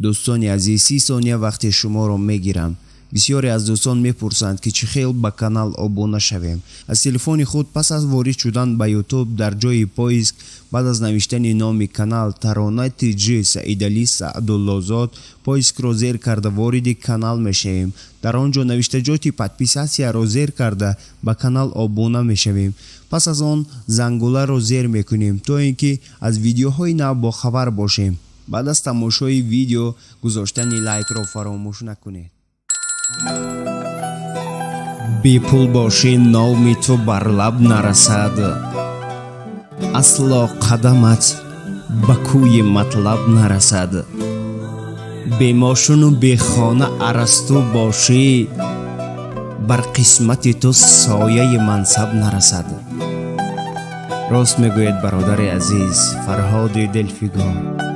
دوستانی عزیز 30 ثانیه وقت شما را میگیرم. بسیاری از دوستان میپرسند که چه خیل به کانال ابونه شویم. از تلفن خود پس از وارد شدن به یوتیوب در جای پایسک بعد از نوشتن نام کانال ترانه تیجی سعیدعلی سعدالله‌زاد پایسک را زیر کرده وارد کانال میشویم. در آنجا نوشتجات پادپیساسیا را زیر کرده به کانال ابونه میشویم. پس از آن زنگوله را زیر میکنیم تا اینکه از ویدیوهای نو با خبر باشیم. بعد از تماشای ویدیو گذاشتن لایک را فراموش نکنید. بی پول باشی نامی تو بر لب نرسد، اصلا قدمت به کوی مطلب نرسد. بی ماشین و بی خانه ارسطو باشی، بر قسمت تو سایه منصب نرسد. راست میگوید برادر عزیز فرهاد دلفگار.